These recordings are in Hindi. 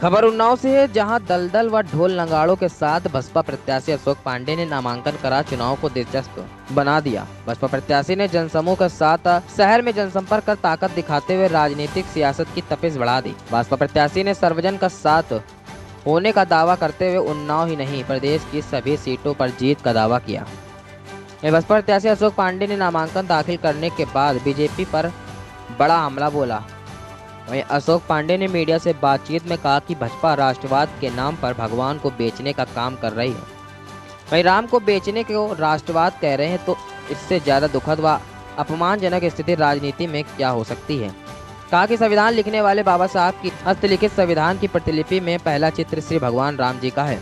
खबर उन्नाव से है, जहां दलदल व ढोल नगाड़ों के साथ बसपा प्रत्याशी अशोक पांडे ने नामांकन करा चुनाव को दिलचस्प बना दिया। बसपा प्रत्याशी ने जनसमूह के साथ शहर में जनसंपर्क कर ताकत दिखाते हुए राजनीतिक सियासत की तपिश बढ़ा दी। बसपा प्रत्याशी ने सर्वजन का साथ होने का दावा करते हुए उन्नाव ही नहीं प्रदेश की सभी सीटों पर जीत का दावा किया। बसपा प्रत्याशी अशोक पांडे ने नामांकन दाखिल करने के बाद बीजेपी पर बड़ा हमला बोला। वहीं अशोक पांडे ने मीडिया से बातचीत में कहा कि भाजपा राष्ट्रवाद के नाम पर भगवान को बेचने का काम कर रही है। वहीं राम को बेचने को राष्ट्रवाद कह रहे हैं, तो इससे ज्यादा दुखद व अपमानजनक स्थिति राजनीति में क्या हो सकती है। कहा कि संविधान लिखने वाले बाबा साहब की हस्तलिखित संविधान की प्रतिलिपि में पहला चित्र श्री भगवान राम जी का है।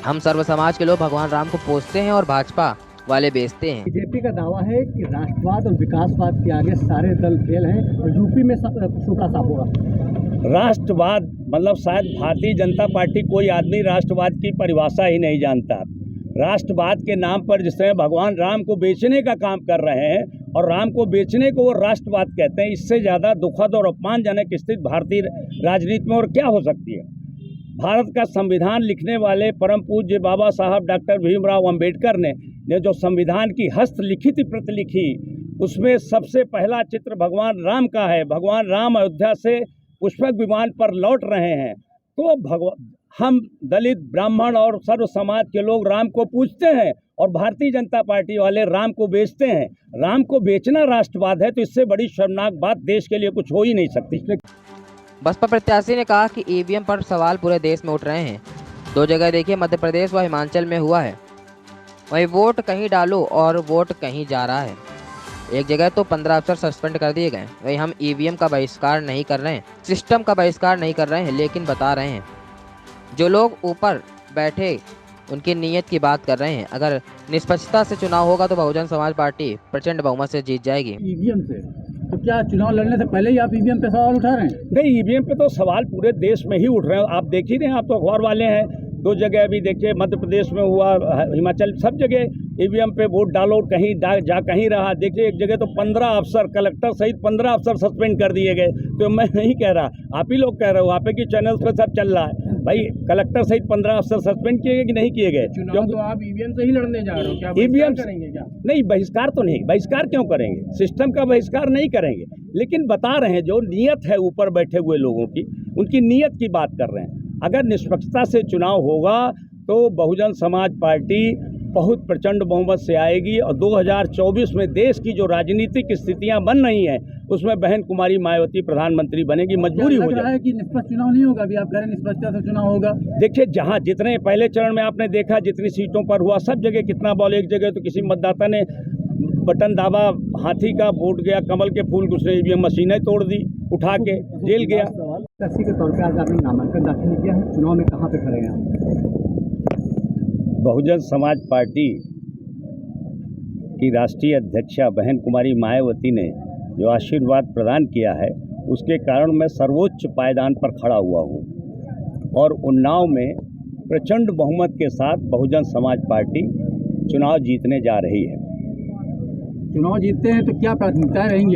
हम सर्व समाज के लोग भगवान राम को पूजते हैं और भाजपा वाले बेचते हैं। बीजेपी का दावा है कि राष्ट्रवाद और विकासवाद के आगे सारे दल फेल हैं और यूपी में सूखा साफ होगा। राष्ट्रवाद मतलब शायद भारतीय जनता पार्टी कोई आदमी राष्ट्रवाद की परिभाषा ही नहीं जानता। राष्ट्रवाद के नाम पर जिस तरह भगवान राम को बेचने का काम कर रहे हैं और राम को बेचने को वो राष्ट्रवाद कहते हैं, इससे ज़्यादा दुखद और अपमानजनक स्थिति भारतीय राजनीति में और क्या हो सकती है। भारत का संविधान लिखने वाले परम पूज्य बाबा साहब डॉक्टर भीमराव अंबेडकर ने जो संविधान की हस्तलिखित प्रति लिखी, उसमें सबसे पहला चित्र भगवान राम का है। भगवान राम अयोध्या से पुष्पक विमान पर लौट रहे हैं, तो हम दलित ब्राह्मण और सर्व समाज के लोग राम को पूजते हैं और भारतीय जनता पार्टी वाले राम को बेचते हैं। राम को बेचना राष्ट्रवाद है, तो इससे बड़ी शर्मनाक बात देश के लिए कुछ हो ही नहीं सकती। बसपा प्रत्याशी ने कहा कि ईवीएम पर सवाल पूरे देश में उठ रहे हैं। 2 जगह देखिए, मध्य प्रदेश व हिमाचल में हुआ है। वहीं वोट कहीं डालो और वोट कहीं जा रहा है। एक जगह तो 15 अफसर सस्पेंड कर दिए गए। वहीं हम ईवीएम का बहिष्कार नहीं कर रहे हैं, सिस्टम का बहिष्कार नहीं कर रहे हैं, लेकिन बता रहे हैं जो लोग ऊपर बैठे उनकी नीयत की बात कर रहे हैं। अगर निष्पक्षता से चुनाव होगा तो बहुजन समाज पार्टी प्रचंड बहुमत से जीत जाएगी। ईवीएम से तो क्या चुनाव लड़ने से पहले ही आप ईवीएम पे सवाल उठा रहे हैं? नहीं, ईवीएम पे तो सवाल पूरे देश में ही उठ रहे हैं। आप देख ही रहे हैं, आप तो अखबार वाले हैं। 2 जगह अभी देखिए, मध्य प्रदेश में हुआ, हिमाचल, सब जगह ईवीएम पे वोट डालो कहीं जा कहीं रहा। देखिए एक जगह तो 15 अफसर, कलेक्टर सहित 15 अफसर सस्पेंड कर दिए गए। तो मैं नहीं कह रहा, आप ही लोग कह रहे हो, आप ही चैनल्स पे सब चल रहा है। भाई कलेक्टर सहित 15 अफसर सस्पेंड किए गए कि नहीं किए गए? चुनाव तो आप ईवीएम से ही लड़ने जा रहे हो, क्या ईवीएम करेंगे? क्या नहीं, बहिष्कार तो नहीं। बहिष्कार क्यों करेंगे? सिस्टम का बहिष्कार नहीं करेंगे, लेकिन बता रहे हैं जो नियत है ऊपर बैठे हुए लोगों की, उनकी नियत की बात कर रहे हैं। अगर निष्पक्षता से चुनाव होगा तो बहुजन समाज पार्टी बहुत प्रचंड बहुमत से आएगी और 2024 में देश की जो राजनीतिक स्थितियां बन रही हैं उसमें बहन कुमारी मायावती प्रधानमंत्री बनेगी। मजबूरी हो जाए कि निष्पक्ष चुनाव नहीं होगा। अभी आप कह रहे हैं निष्पक्षता से चुनाव होगा। देखिए, जहां जितने पहले चरण में आपने देखा जितनी सीटों पर हुआ, सब जगह कितना बॉल, एक जगह तो किसी मतदाता ने बटन दाबा, हाथी का वोट गया, कमल के फूल, उसने ईवीएम मशीनें तोड़ दी, उठा के जेल गया। प्रत्याशी के तौर पर आज आपने नामांकन दाखिल किया है, चुनाव में कहाँ पे खड़े हैं आप? बहुजन समाज पार्टी की राष्ट्रीय अध्यक्षा बहन कुमारी मायावती ने जो आशीर्वाद प्रदान किया है, उसके कारण मैं सर्वोच्च पायदान पर खड़ा हुआ हूँ और उन्नाव में प्रचंड बहुमत के साथ बहुजन समाज पार्टी चुनाव जीतने जा रही है। चुनाव जीतते हैं तो क्या प्राथमिकताएं रहेंगी?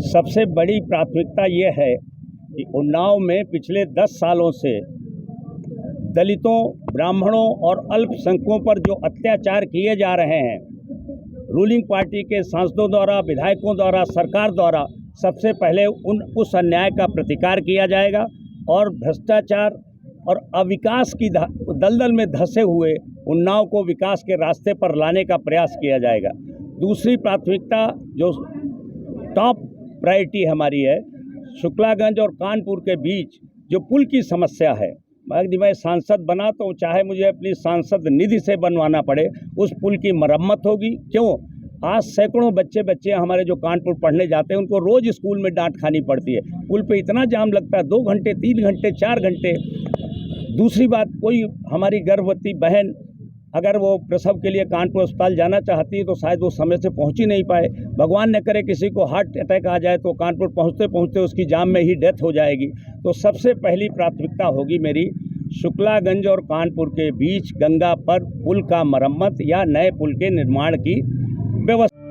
सबसे बड़ी प्राथमिकता ये है कि उन्नाव में पिछले 10 सालों से दलितों, ब्राह्मणों और अल्पसंख्यकों पर जो अत्याचार किए जा रहे हैं, रूलिंग पार्टी के सांसदों द्वारा, विधायकों द्वारा, सरकार द्वारा, सबसे पहले उस अन्याय का प्रतिकार किया जाएगा और भ्रष्टाचार और अविकास की दलदल में धंसे हुए उन्नाव को विकास के रास्ते पर लाने का प्रयास किया जाएगा। दूसरी प्राथमिकता जो टॉप प्रायोरिटी हमारी है, शुक्लागंज और कानपुर के बीच जो पुल की समस्या है, यदि मैं सांसद बना तो चाहे मुझे अपनी सांसद निधि से बनवाना पड़े, उस पुल की मरम्मत होगी। क्यों? आज सैकड़ों बच्चे हमारे जो कानपुर पढ़ने जाते हैं, उनको रोज़ स्कूल में डांट खानी पड़ती है। पुल पे इतना जाम लगता है, 2 घंटे, 3 घंटे, 4 घंटे। दूसरी बात, कोई हमारी गर्भवती बहन अगर वो प्रसव के लिए कानपुर अस्पताल जाना चाहती है तो शायद वो समय से पहुंच ही नहीं पाए। भगवान न करे किसी को हार्ट अटैक आ जाए तो कानपुर पहुंचते पहुंचते उसकी जाम में ही डेथ हो जाएगी। तो सबसे पहली प्राथमिकता होगी मेरी शुक्लागंज और कानपुर के बीच गंगा पर पुल का मरम्मत या नए पुल के निर्माण की व्यवस्था।